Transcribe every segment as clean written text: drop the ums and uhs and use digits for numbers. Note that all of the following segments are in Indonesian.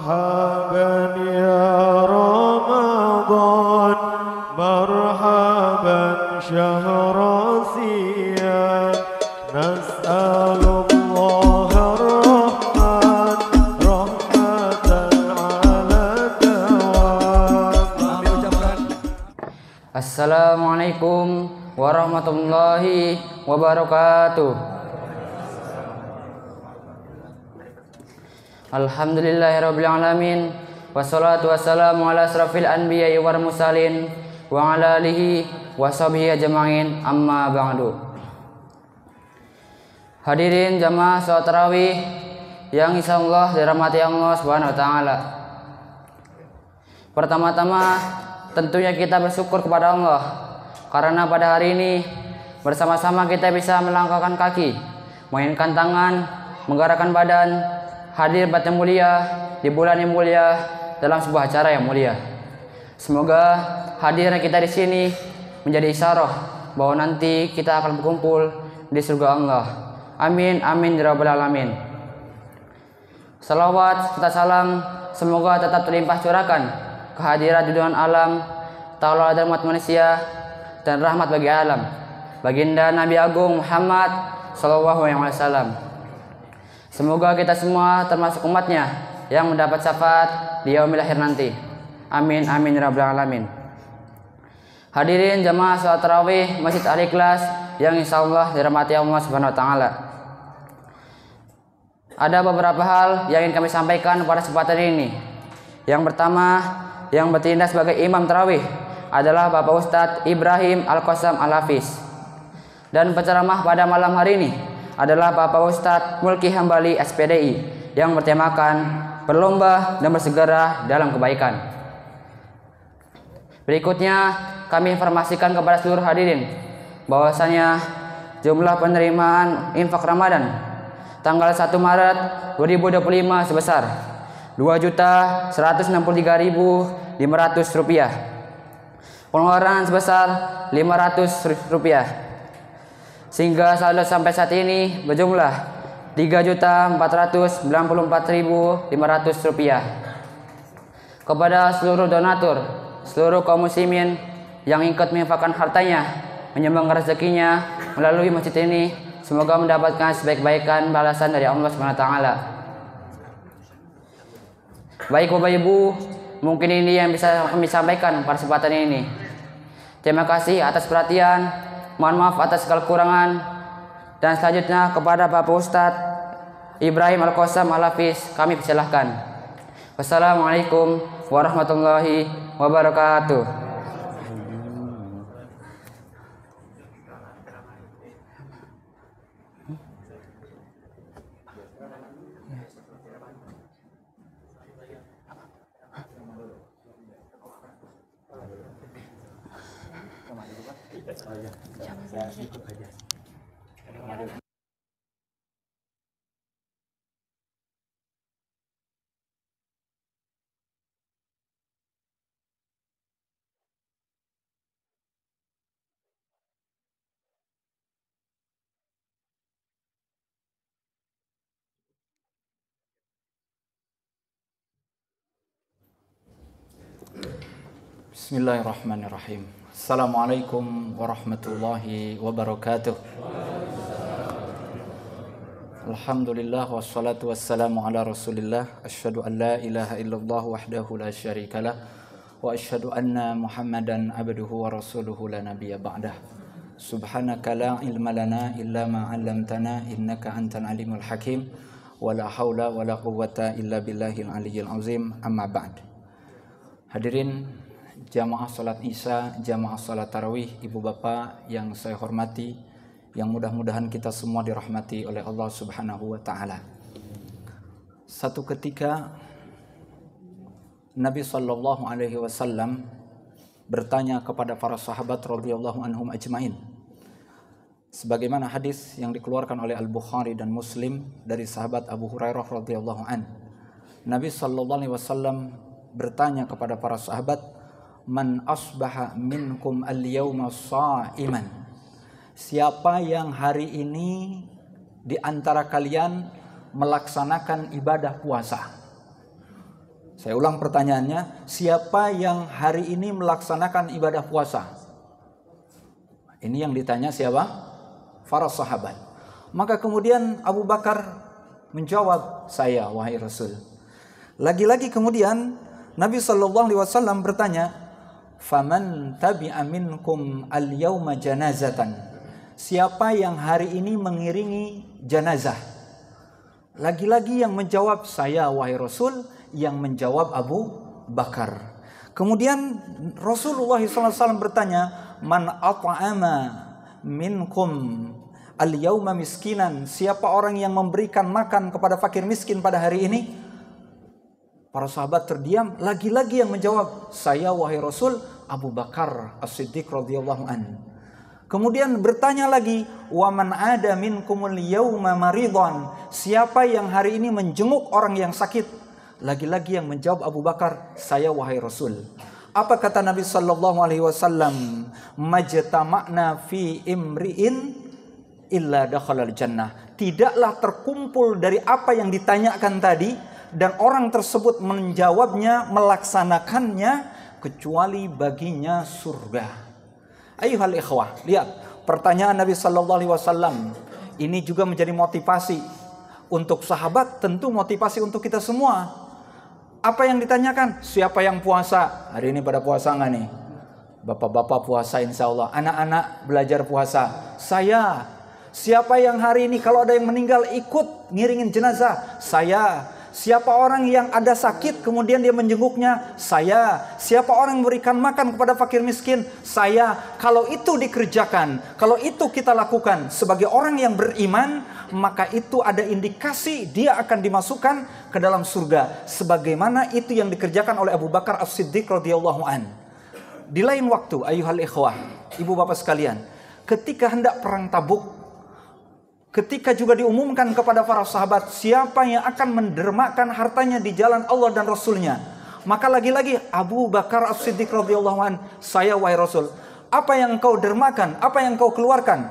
مرحبا يا رمضان مرحبا شهر صيام نسأل الله الرحمن رحمة على الدوام. Assalamualaikum warahmatullahi wabarakatuh. Alhamdulillahirabbil alamin wassalatu wassalamu ala asrafil anbiya'i wal mursalin wa ala alihi washabihi ajmain amma ba'du. Hadirin jamaah salat tarawih yang insyaallah dirahmati Allah Subhanahu wa taala. Pertama-tama tentunya kita bersyukur kepada Allah karena pada hari ini bersama-sama kita bisa melangkahkan kaki, mainkan tangan, menggerakkan badan, hadir batin mulia di bulan yang mulia dalam sebuah acara yang mulia. Semoga hadirnya kita di sini menjadi isyarah bahwa nanti kita akan berkumpul di surga Allah. Amin amin ya rabbal alamin. Salawat serta salam semoga tetap terlimpah curahkan kehadiran junjungan alam, tauladan umat manusia dan rahmat bagi alam, baginda Nabi Agung Muhammad sallallahu alaihi wasallam. Semoga kita semua termasuk umatnya yang mendapat syafaat di yaumil akhir nanti. Amin amin ya rabbal alamin. Hadirin jamaah salat tarawih Masjid Al-Ikhlas yang insyaallah dirahmati Allah Subhanahu wa taala. Ada beberapa hal yang ingin kami sampaikan pada kesempatan ini. Yang pertama, yang bertindak sebagai imam tarawih adalah Bapak Ustadz Ibrahim Al-Qasam Al-Hafiz. Dan penceramah pada malam hari ini adalah Bapak Ustadz Mulki Hambali SPDI yang bertemakan berlomba dan bersegera dalam kebaikan. Berikutnya kami informasikan kepada seluruh hadirin bahwasanya jumlah penerimaan infak Ramadan tanggal 1 Maret 2025 sebesar Rp2.163.500. Pengeluaran sebesar Rp500. Sehingga saldo sampai saat ini berjumlah Rp3.494.500. Kepada seluruh donatur, seluruh kaum muslimin yang ikut menginfakkan hartanya, menyumbang rezekinya melalui masjid ini, semoga mendapatkan sebaik-baikan balasan dari Allah SWT. Baik Bapak Ibu, mungkin ini yang bisa kami sampaikan pada kesempatan ini. Terima kasih atas perhatian. Mohon maaf atas segala kekurangan. Dan selanjutnya kepada Bapak Ustadz Ibrahim Al-Qasam Al-Hafiz kami persilahkan. Wassalamualaikum warahmatullahi wabarakatuh. Bismillahirrahmanirrahim. Assalamualaikum warahmatullahi wabarakatuh. Alhamdulillah wassalatu wassalamu ala Rasulillah. Asyhadu an la ilaha illallah wahdahu la syarikalah wa asyhadu anna Muhammadan abduhu wa rasuluhu la nabiyya ba'dah. Subhanaka la ilma lana illa ma 'allamtana innaka antal alimul hakim wa la haula wa la quwwata illa billahil aliyyil azim. Amma ba'd. Hadirin jamaah salat Isya, jamaah salat tarawih, ibu bapak yang saya hormati, yang mudah-mudahan kita semua dirahmati oleh Allah Subhanahu wa taala. Satu ketika Nabi sallallahu alaihi wasallam bertanya kepada para sahabat radhiyallahu anhum ajmain. Sebagaimana hadis yang dikeluarkan oleh Al-Bukhari dan Muslim dari sahabat Abu Hurairah radhiyallahu an. Nabi sallallahu alaihi wasallam bertanya kepada para sahabat, "Man asbaha minkum al-yawma sha'iman?" Siapa yang hari ini di antara kalian melaksanakan ibadah puasa? Saya ulang pertanyaannya, siapa yang hari ini melaksanakan ibadah puasa? Ini yang ditanya siapa? Para sahabat. Maka kemudian Abu Bakar menjawab, saya wahai Rasul. Lagi-lagi kemudian Nabi SAW bertanya, faman tabi'a minkum al-yawma janazatan. Siapa yang hari ini mengiringi jenazah? Lagi-lagi yang menjawab, saya wahai Rasul. Yang menjawab Abu Bakar. Kemudian Rasulullah SAW bertanya, man at'ama minkum al-yawma miskinan. Siapa orang yang memberikan makan kepada fakir miskin pada hari ini? Para sahabat terdiam. Lagi-lagi yang menjawab, saya wahai Rasul, Abu Bakar As-Siddiq radhiyallahu anhu. Kemudian bertanya lagi, wa man ada minkumul yawma maridhan. Siapa yang hari ini menjenguk orang yang sakit? Lagi-lagi yang menjawab Abu Bakar, saya wahai Rasul. Apa kata Nabi sallallahu alaihi wasallam? Majtama'na fi imri'in illa dakhalal jannah. Tidaklah terkumpul dari apa yang ditanyakan tadi dan orang tersebut menjawabnya, melaksanakannya, kecuali baginya surga. Ayuhal ikhwah, lihat pertanyaan Nabi sallallahu alaihi wasallam ini juga menjadi motivasi untuk sahabat, tentu motivasi untuk kita semua. Apa yang ditanyakan? Siapa yang puasa? Hari ini pada puasa nggak nih? Bapak-bapak puasa insya Allah. Anak-anak belajar puasa. Saya. Siapa yang hari ini kalau ada yang meninggal ikut ngiringin jenazah? Saya. Siapa orang yang ada sakit kemudian dia menjenguknya? Saya. Siapa orang yang memberikan makan kepada fakir miskin? Saya. Kalau itu dikerjakan, kalau itu kita lakukan sebagai orang yang beriman, maka itu ada indikasi dia akan dimasukkan ke dalam surga. Sebagaimana itu yang dikerjakan oleh Abu Bakar As-Siddiq radhiyallahu an. Di lain waktu, ayuhal ikhwah, ibu bapak sekalian, ketika hendak perang Tabuk, ketika juga diumumkan kepada para sahabat siapa yang akan mendermakan hartanya di jalan Allah dan Rasulnya, maka lagi-lagi Abu Bakar As-Siddiq radhiyallahu an, saya wahai Rasul, apa yang engkau dermakan, apa yang engkau keluarkan?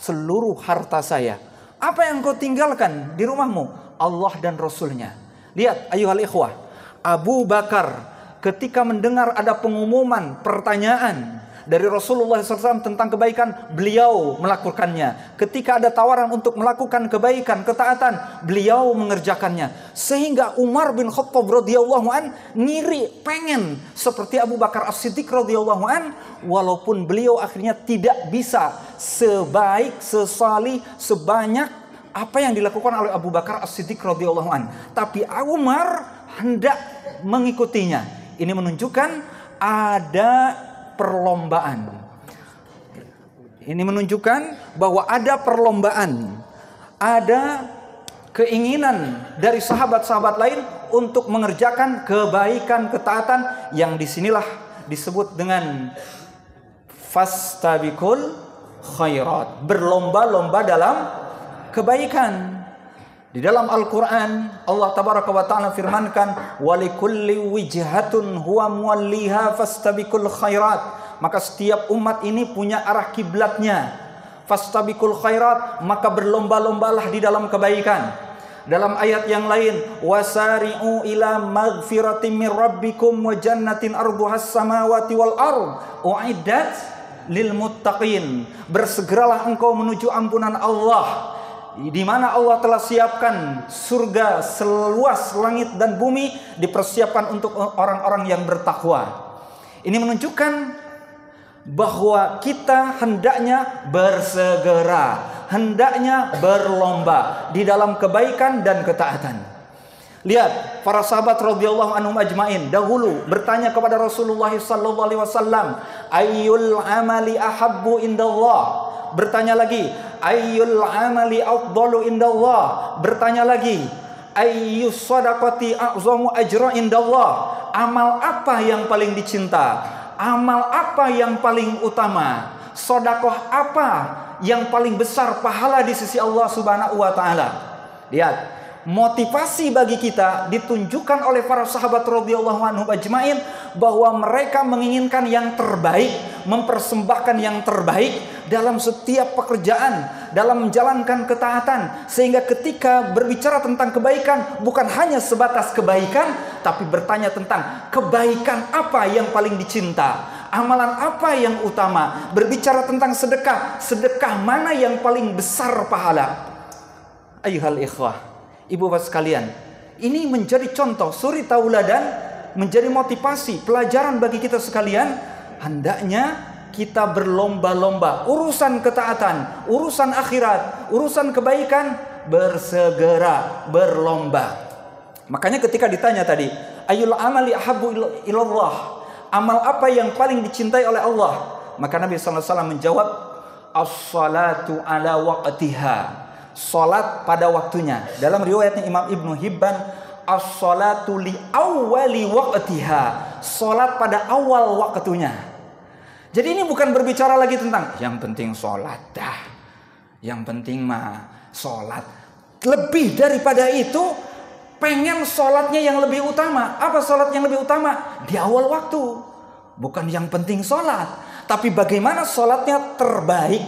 Seluruh harta saya. Apa yang kau tinggalkan di rumahmu? Allah dan Rasulnya. Lihat ayuhal ikhwah, Abu Bakar ketika mendengar ada pengumuman, pertanyaan dari Rasulullah SAW tentang kebaikan, beliau melakukannya. Ketika ada tawaran untuk melakukan kebaikan, ketaatan, beliau mengerjakannya. Sehingga Umar bin Khattab radhiyallahu an ngiri, pengen seperti Abu Bakar As-Siddiq radhiyallahu an, walaupun beliau akhirnya tidak bisa sebaik, sesalih, sebanyak apa yang dilakukan oleh Abu Bakar As-Siddiq radhiyallahu an. Tapi Umar hendak mengikutinya. Ini menunjukkan ada perlombaan. Ini menunjukkan bahwa ada perlombaan, ada keinginan dari sahabat-sahabat lain untuk mengerjakan kebaikan, ketaatan yang disinilah disebut dengan fastabiqul khairat, berlomba-lomba dalam kebaikan. Di dalam Al-Quran Allah Tabaraka wa Ta'ala firmankan, walikulli wijhatun huwa muwalliha fastabiqul khairat. Maka setiap umat ini punya arah kiblatnya. Fastabiqul khairat, maka berlomba-lombalah di dalam kebaikan. Dalam ayat yang lain, wasari'u ila maghfiratin min rabbikum wa jannatin arduhas samawati wal ard uiddat lil muttaqin. Bersegeralah engkau menuju ampunan Allah, di mana Allah telah siapkan surga seluas langit dan bumi, dipersiapkan untuk orang-orang yang bertakwa. Ini menunjukkan bahwa kita hendaknya bersegera, hendaknya berlomba di dalam kebaikan dan ketaatan. Lihat, para sahabat radhiyallahu anhum ajmain dahulu bertanya kepada Rasulullah sallallahu alaihi wasallam, ayyul amali ahabbu indallah. Bertanya lagi, ayyul amali afdalu indallah. Bertanya lagi, ayyus shadaqati a'zamu ajra indallah. Amal apa yang paling dicinta? Amal apa yang paling utama? Sedekah apa yang paling besar pahala di sisi Allah Subhanahu wa taala? Lihat, motivasi bagi kita ditunjukkan oleh para sahabat radhiyallahu anhum ajmain bahwa mereka menginginkan yang terbaik, mempersembahkan yang terbaik dalam setiap pekerjaan, dalam menjalankan ketaatan, sehingga ketika berbicara tentang kebaikan bukan hanya sebatas kebaikan, tapi bertanya tentang kebaikan apa yang paling dicinta, amalan apa yang utama. Berbicara tentang sedekah, sedekah mana yang paling besar pahala. Ayyuhal ikhwah, ibu bapak sekalian, ini menjadi contoh suri tauladan, menjadi motivasi, pelajaran bagi kita sekalian. Hendaknya kita berlomba-lomba urusan ketaatan, urusan akhirat, urusan kebaikan, bersegera berlomba. Makanya ketika ditanya tadi, ayyul amali ahabbu ilallah, amal apa yang paling dicintai oleh Allah? Maka Nabi SAW menjawab, as-salatu ala waqtiha, salat pada waktunya. Dalam riwayatnya Imam Ibnu Hibban, as-salatu li awwali waqtiha, salat pada awal waktunya. Jadi ini bukan berbicara lagi tentang yang penting sholat dah, yang penting mah sholat. Lebih daripada itu, pengen sholatnya yang lebih utama. Apa sholat yang lebih utama? Di awal waktu. Bukan yang penting sholat, tapi bagaimana sholatnya terbaik.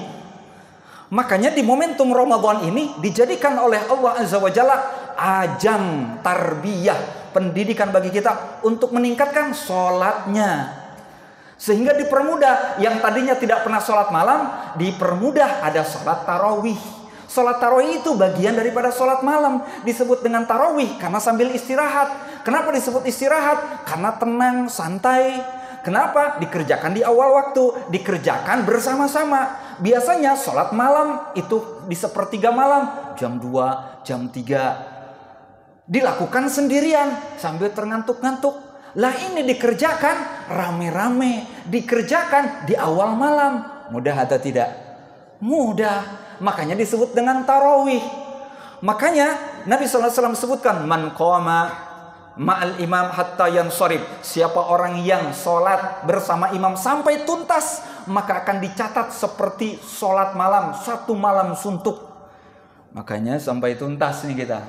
Makanya di momentum Ramadan ini dijadikan oleh Allah Azza wa Jalla ajang tarbiyah, pendidikan bagi kita untuk meningkatkan sholatnya. Sehingga dipermudah, yang tadinya tidak pernah sholat malam, dipermudah ada sholat tarawih. Sholat tarawih itu bagian daripada sholat malam. Disebut dengan tarawih karena sambil istirahat. Kenapa disebut istirahat? Karena tenang, santai. Kenapa? Dikerjakan di awal waktu, dikerjakan bersama-sama. Biasanya sholat malam itu di sepertiga malam, jam 2, jam 3. Dilakukan sendirian sambil terngantuk-ngantuk. Lah ini dikerjakan rame-rame, dikerjakan di awal malam. Mudah atau tidak? Mudah. Makanya disebut dengan tarawih. Makanya Nabi SAW sebutkan, man qama ma'al imam hatta yansharib, siapa orang yang sholat bersama imam sampai tuntas, maka akan dicatat seperti sholat malam, satu malam suntuk. Makanya sampai tuntas nih kita.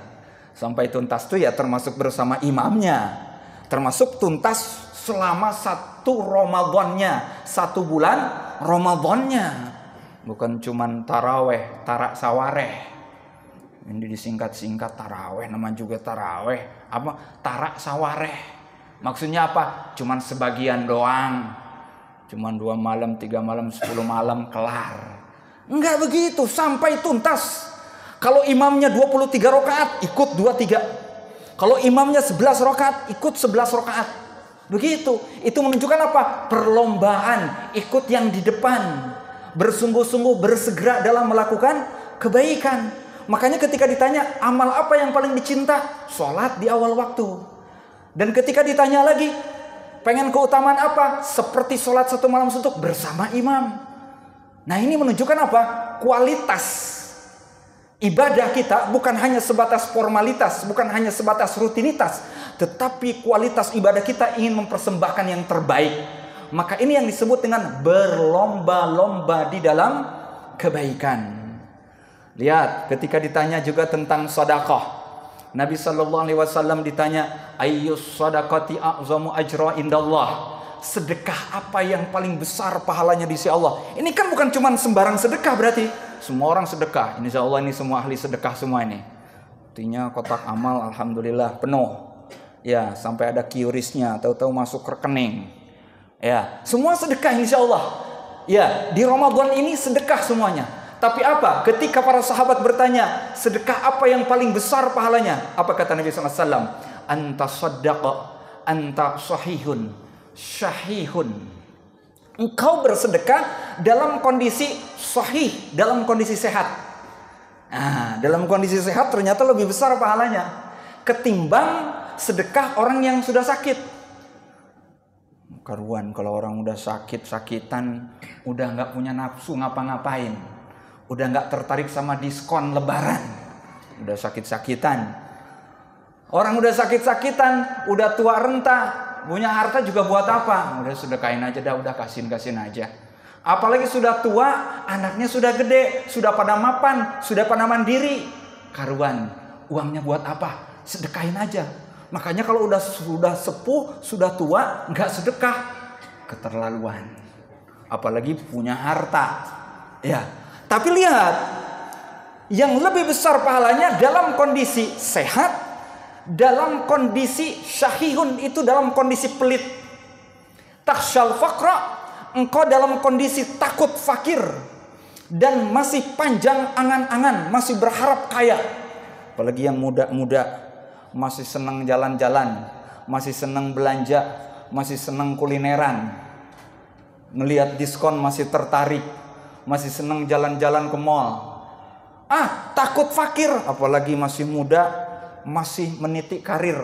Sampai tuntas itu ya termasuk bersama imamnya, termasuk tuntas selama satu Ramadannya, satu bulan Ramadannya. Bukan cuman taraweh, tarak sawareh. Ini disingkat-singkat taraweh, nama juga taraweh. Apa? Tarak sawareh. Maksudnya apa? Cuman sebagian doang. Cuman 2 malam, 3 malam, 10 malam kelar. Enggak begitu, sampai tuntas. Kalau imamnya 23 rakaat, ikut 23. Kalau imamnya 11 rakaat, ikut 11 rakaat. Begitu. Itu menunjukkan apa? Perlombaan, ikut yang di depan. Bersungguh-sungguh, bersegera dalam melakukan kebaikan. Makanya ketika ditanya, amal apa yang paling dicinta? Sholat di awal waktu. Dan ketika ditanya lagi, pengen keutamaan apa? Seperti sholat satu malam suntuk bersama imam. Nah ini menunjukkan apa? Kualitas ibadah kita bukan hanya sebatas formalitas, bukan hanya sebatas rutinitas, tetapi kualitas ibadah kita ingin mempersembahkan yang terbaik. Maka ini yang disebut dengan berlomba-lomba di dalam kebaikan. Lihat, ketika ditanya juga tentang sedekah, Nabi SAW ditanya, ayyus sadaqati a'zamu ajra indallah, sedekah apa yang paling besar pahalanya di sisi Allah. Ini kan bukan cuma sembarang sedekah berarti. Semua orang sedekah. Insya Allah ini semua ahli sedekah semua ini. Artinya kotak amal alhamdulillah penuh. Ya, sampai ada QRIS-nya, tahu-tahu masuk rekening. Ya, semua sedekah insya Allah. Ya, di Ramadan ini sedekah semuanya. Tapi apa? Ketika para sahabat bertanya, sedekah apa yang paling besar pahalanya? Apa kata Nabi SAW? Anta saddaqa, anta sahihun, syahihun. Engkau bersedekah dalam kondisi sahih, dalam kondisi sehat. Nah, dalam kondisi sehat ternyata lebih besar pahalanya ketimbang sedekah orang yang sudah sakit. Karuan kalau orang udah sakit-sakitan, udah nggak punya nafsu ngapa-ngapain, udah nggak tertarik sama diskon lebaran, udah sakit-sakitan. Orang udah sakit-sakitan, udah tua renta, punya harta juga buat apa? Udah sedekahin aja dah, udah kasihin aja. Apalagi sudah tua, anaknya sudah gede, sudah pada mapan, sudah pada mandiri. Karuan, uangnya buat apa? Sedekahin aja. Makanya kalau sudah sepuh, sudah tua, nggak sedekah, keterlaluan. Apalagi punya harta. Ya, tapi lihat, yang lebih besar pahalanya dalam kondisi sehat, dalam kondisi syahihun, itu dalam kondisi pelit. Takhsyal faqra, engkau dalam kondisi takut fakir dan masih panjang angan-angan, masih berharap kaya. Apalagi yang muda-muda, masih senang jalan-jalan, masih senang belanja, masih senang kulineran, ngelihat diskon masih tertarik, masih senang jalan-jalan ke mall. Takut fakir, apalagi masih muda, masih menitik karir,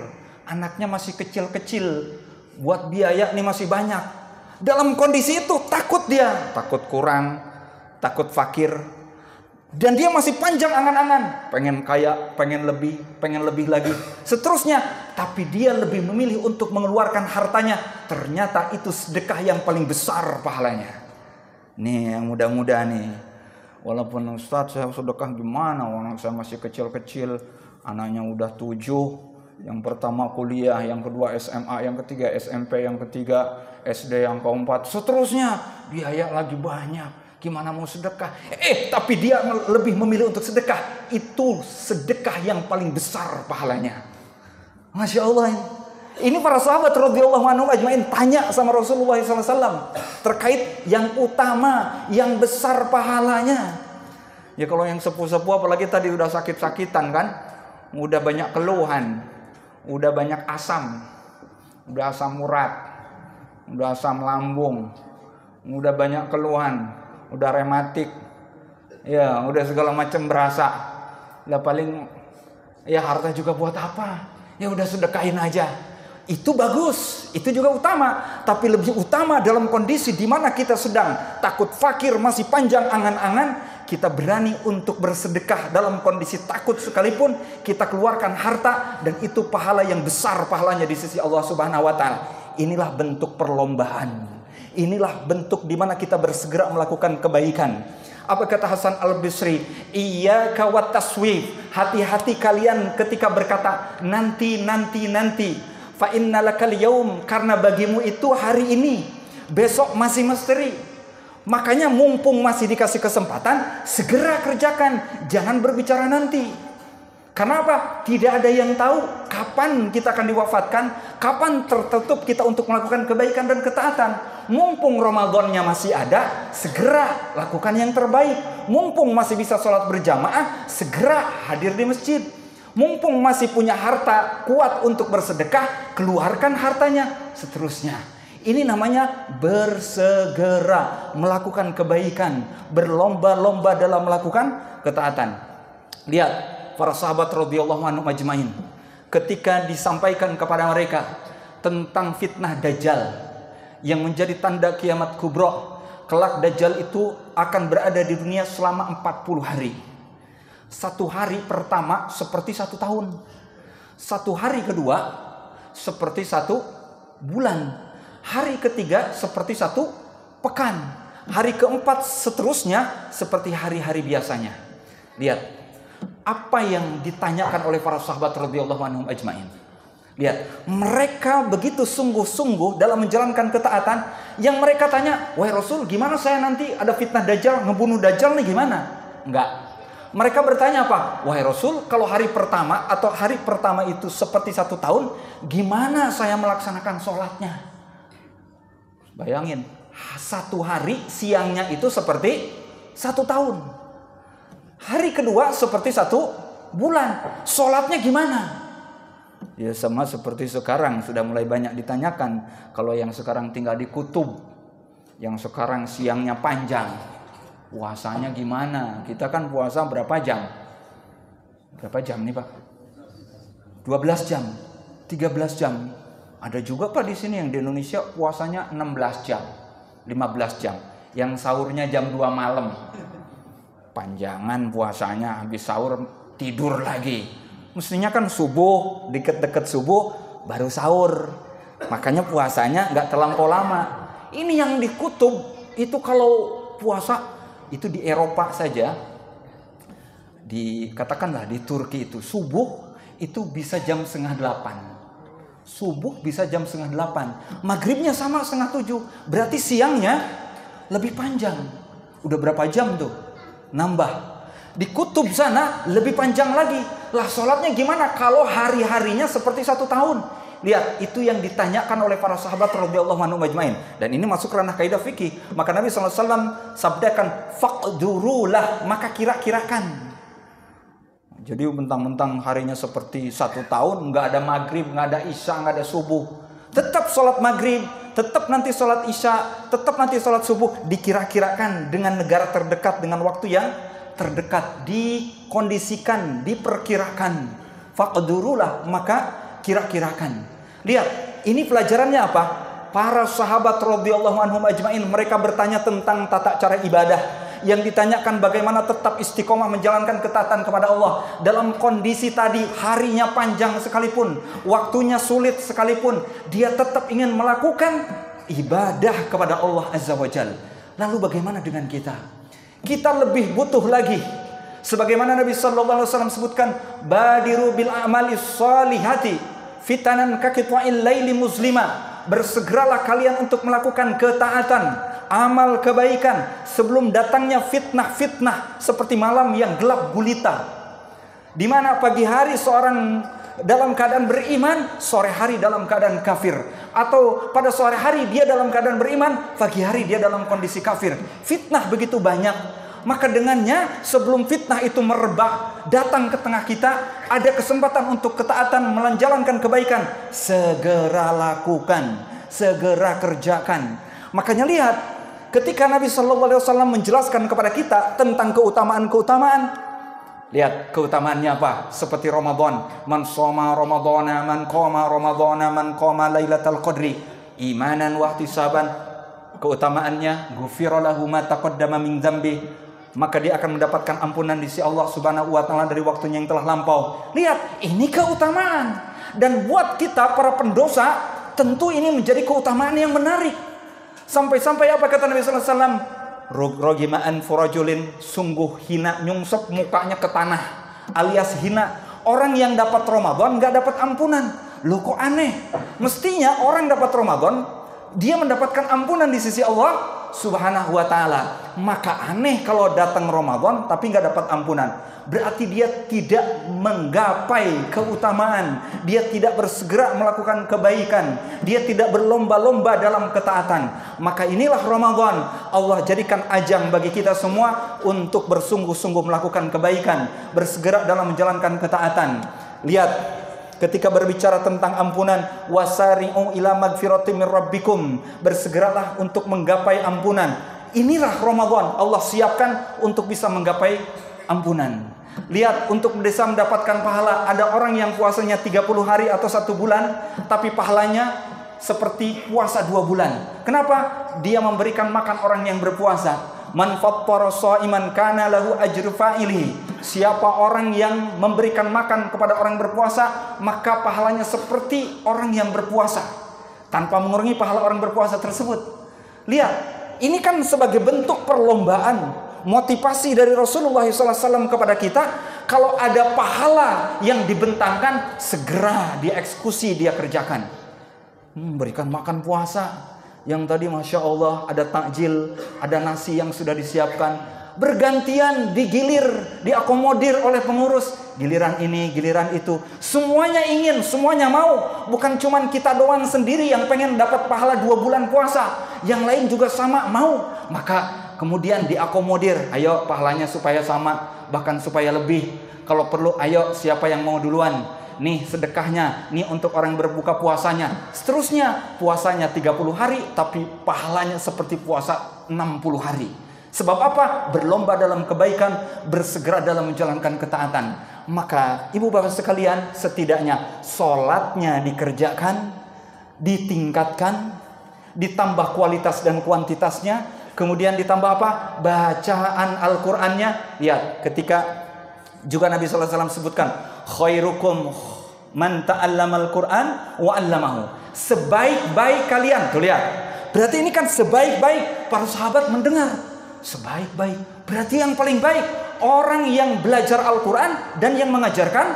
anaknya masih kecil-kecil, buat biaya nih masih banyak. Dalam kondisi itu takut dia, takut kurang, takut fakir, dan dia masih panjang angan-angan, pengen kaya, pengen lebih lagi, seterusnya. Tapi dia lebih memilih untuk mengeluarkan hartanya. Ternyata itu sedekah yang paling besar pahalanya. Nih yang muda-muda nih, walaupun Ustadz saya sedekah gimana, orang saya masih kecil-kecil, anaknya udah 7, yang pertama kuliah, yang kedua SMA, yang ketiga SMP, yang ketiga SD, yang keempat, seterusnya. Biaya lagi banyak, gimana mau sedekah? Tapi dia lebih memilih untuk sedekah. Itu sedekah yang paling besar pahalanya. Masya Allah. Ini para sahabat radhiyallahu anhum ajmain tanya sama Rasulullah SAW terkait yang utama, yang besar pahalanya. Ya kalau yang sepuh-sepuh, apalagi tadi udah sakit-sakitan kan, udah banyak keluhan, udah banyak asam, udah asam urat, udah asam lambung, udah banyak keluhan, udah rematik, ya udah segala macam berasa. Lah paling ya harta juga buat apa? Ya udah sedekahin aja. Itu bagus, itu juga utama. Tapi lebih utama dalam kondisi di mana kita sedang takut fakir, masih panjang angan-angan, kita berani untuk bersedekah dalam kondisi takut sekalipun, kita keluarkan harta, dan itu pahala yang besar pahalanya di sisi Allah Subhanahu wa taala. Inilah bentuk perlombaan. Inilah bentuk di mana kita bersegera melakukan kebaikan. Apa kata Hasan Al-Basri? Iyyaka wat taswif. Hati-hati kalian ketika berkata nanti. Fa innalakal yaum, karena bagimu itu hari ini, besok masih misteri. Makanya mumpung masih dikasih kesempatan, segera kerjakan, jangan berbicara nanti. Karena apa? Tidak ada yang tahu kapan kita akan diwafatkan, kapan tertutup kita untuk melakukan kebaikan dan ketaatan. Mumpung Ramadannya masih ada, segera lakukan yang terbaik. Mumpung masih bisa sholat berjamaah, segera hadir di masjid. Mumpung masih punya harta kuat untuk bersedekah, keluarkan hartanya. Seterusnya. Ini namanya bersegera melakukan kebaikan, berlomba-lomba dalam melakukan ketaatan. Lihat para sahabat radhiyallahu anhum ajmain, ketika disampaikan kepada mereka tentang fitnah Dajjal yang menjadi tanda kiamat kubra, kelak Dajjal itu akan berada di dunia selama 40 hari. Satu hari pertama seperti 1 tahun. Satu hari kedua seperti 1 bulan. Hari ketiga seperti 1 pekan. Hari keempat seterusnya seperti hari-hari biasanya. Lihat apa yang ditanyakan oleh para sahabat radhiyallahu anhum ajmain. Lihat, mereka begitu sungguh-sungguh dalam menjalankan ketaatan, yang mereka tanya, "Wahai Rasul, gimana saya nanti ada fitnah Dajjal, ngebunuh Dajjal nih gimana?" Enggak. Mereka bertanya apa? "Wahai Rasul, kalau hari pertama atau hari pertama itu seperti 1 tahun, gimana saya melaksanakan sholatnya?" Bayangin, 1 hari siangnya itu seperti 1 tahun. Hari kedua seperti 1 bulan. Sholatnya gimana? Ya sama seperti sekarang, sudah mulai banyak ditanyakan. Kalau yang sekarang tinggal di kutub, yang sekarang siangnya panjang, puasanya gimana? Kita kan puasa berapa jam? Berapa jam nih Pak? 12 jam, 13 jam. Ada juga Pak di sini yang di Indonesia puasanya 16 jam, 15 jam. Yang sahurnya jam 2 malam. Panjangan puasanya, habis sahur tidur lagi. Mestinya kan subuh, deket-deket subuh baru sahur. Makanya puasanya nggak terlampau lama. Ini yang di kutub itu kalau puasa itu di Eropa saja, katakanlah di Turki itu subuh itu bisa jam 7:30. Subuh bisa jam 7:30. Maghribnya sama 6:30. Berarti siangnya lebih panjang. Udah berapa jam tuh? Nambah. Di kutub sana lebih panjang lagi. Lah sholatnya gimana kalau hari-harinya seperti 1 tahun? Lihat, itu yang ditanyakan oleh para sahabat radhiyallahu anhum ajmain. Dan ini masuk ranah kaidah fikih. Maka Nabi SAW sabdakan, faqdurulah, maka kira-kirakan. Jadi mentang-mentang harinya seperti 1 tahun, nggak ada maghrib, nggak ada isya, nggak ada subuh. Tetap sholat maghrib, tetap nanti sholat isya, tetap nanti sholat subuh. Dikira-kirakan dengan negara terdekat, dengan waktu yang terdekat. Dikondisikan, diperkirakan. Faqdurulah, maka kira-kirakan. Lihat, ini pelajarannya apa? Para sahabat radhiyallahu anhum ajmain, mereka bertanya tentang tata cara ibadah. Yang ditanyakan bagaimana tetap istiqomah menjalankan ketaatan kepada Allah dalam kondisi tadi, harinya panjang sekalipun, waktunya sulit sekalipun, dia tetap ingin melakukan ibadah kepada Allah Azza wa Jalla. Lalu bagaimana dengan kita? Kita lebih butuh lagi. Sebagaimana Nabi sallallahu alaihi wasallam sebutkan, badiru bil a'mali shalihati fitanan kaqita'il laili muslima. Bersegeralah kalian untuk melakukan ketaatan, amal kebaikan sebelum datangnya fitnah-fitnah seperti malam yang gelap gulita. Di mana pagi hari seorang dalam keadaan beriman, sore hari dalam keadaan kafir. Atau pada sore hari dia dalam keadaan beriman, pagi hari dia dalam kondisi kafir. Fitnah begitu banyak. Maka dengannya sebelum fitnah itu merebak, datang ke tengah kita, ada kesempatan untuk ketaatan, menjalankan kebaikan, segera lakukan, segera kerjakan. Makanya lihat, ketika Nabi SAW menjelaskan kepada kita tentang keutamaan-keutamaan, lihat keutamaannya apa? Seperti Ramadan, man shoma ramadhana man qama ramadhana man qama lailatal qadri imanan wa ihtisaban. Keutamaannya, ghufira lahu ma taqaddama min dzambi, maka dia akan mendapatkan ampunan di sisi Allah Subhanahu wa taala dari waktunya yang telah lampau. Lihat, ini keutamaan. Dan buat kita para pendosa, tentu ini menjadi keutamaan yang menarik. Sampai-sampai apa kata Nabi sallallahu alaihi wasallam? Rogimaan furajulin, sungguh hina, nyungsep mukanya ke tanah, alias hina. Orang yang dapat Ramadan nggak dapat ampunan. Loh, kok aneh? Mestinya orang dapat Ramadan, dia mendapatkan ampunan di sisi Allah Subhanahu wa taala. Maka aneh kalau datang Ramadan tapi nggak dapat ampunan. Berarti dia tidak menggapai keutamaan, dia tidak bersegera melakukan kebaikan, dia tidak berlomba-lomba dalam ketaatan. Maka inilah Ramadan, Allah jadikan ajang bagi kita semua untuk bersungguh-sungguh melakukan kebaikan, bersegera dalam menjalankan ketaatan. Lihat, ketika berbicara tentang ampunan, wasari'u ila magfiratin min rabbikum, bersegeralah untuk menggapai ampunan. Inilah Ramadan, Allah siapkan untuk bisa menggapai ampunan. Lihat, untuk bisa mendapatkan pahala, ada orang yang puasanya 30 hari atau 1 bulan, tapi pahalanya seperti puasa 2 bulan. Kenapa? Dia memberikan makan orang yang berpuasa. Man fattara sha'iman kana lahu ajru fa'ilihi. Siapa orang yang memberikan makan kepada orang berpuasa, maka pahalanya seperti orang yang berpuasa, tanpa mengurangi pahala orang berpuasa tersebut. Lihat, ini kan sebagai bentuk perlombaan, motivasi dari Rasulullah SAW kepada kita. Kalau ada pahala yang dibentangkan, segera dieksekusi, dia kerjakan. Berikan makan puasa, yang tadi Masya Allah ada takjil, ada nasi yang sudah disiapkan, bergantian digilir, diakomodir oleh pengurus. Giliran ini, giliran itu, semuanya ingin, semuanya mau. Bukan cuman kita doang sendiri yang pengen dapat pahala 2 bulan puasa, yang lain juga sama mau. Maka kemudian diakomodir, ayo pahalanya supaya sama, bahkan supaya lebih. Kalau perlu, ayo siapa yang mau duluan, nih sedekahnya, nih untuk orang berbuka puasanya. Seterusnya, puasanya 30 hari, tapi pahalanya seperti puasa 60 hari. Sebab apa? Berlomba dalam kebaikan, bersegera dalam menjalankan ketaatan. Maka ibu bapak sekalian, setidaknya sholatnya dikerjakan, ditingkatkan, ditambah kualitas dan kuantitasnya. Kemudian ditambah apa? Bacaan Al-Qur'annya. Lihat, ketika juga Nabi SAW sebutkan, khairukum man ta'allamal Qur'an wa 'allamahu. Sebaik-baik kalian. Tuh lihat. Berarti ini kan sebaik-baik para sahabat mendengar. Sebaik-baik. Berarti yang paling baik orang yang belajar Al-Qur'an dan yang mengajarkan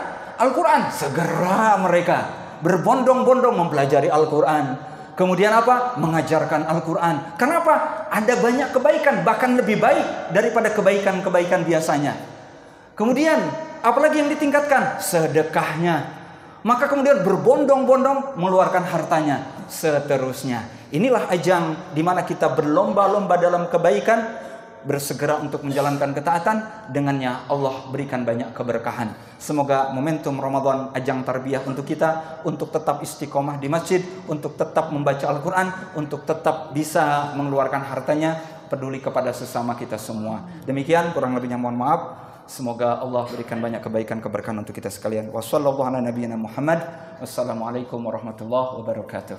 Al-Qur'an. Segera mereka berbondong-bondong mempelajari Al-Qur'an. Kemudian apa? Mengajarkan Al-Quran. Kenapa? Ada banyak kebaikan, bahkan lebih baik daripada kebaikan-kebaikan biasanya. Kemudian Apalagi yang ditingkatkan? Sedekahnya. Maka kemudian berbondong-bondong mengeluarkan hartanya. Seterusnya. Inilah ajang di mana kita berlomba-lomba dalam kebaikan, bersegera untuk menjalankan ketaatan. Dengannya Allah berikan banyak keberkahan. Semoga momentum Ramadan ajang tarbiyah untuk kita, untuk tetap istiqomah di masjid, untuk tetap membaca Al-Quran, untuk tetap bisa mengeluarkan hartanya, peduli kepada sesama kita semua. Demikian, kurang lebihnya mohon maaf. Semoga Allah berikan banyak kebaikan keberkahan untuk kita sekalian. Wassalamualaikum warahmatullahi wabarakatuh.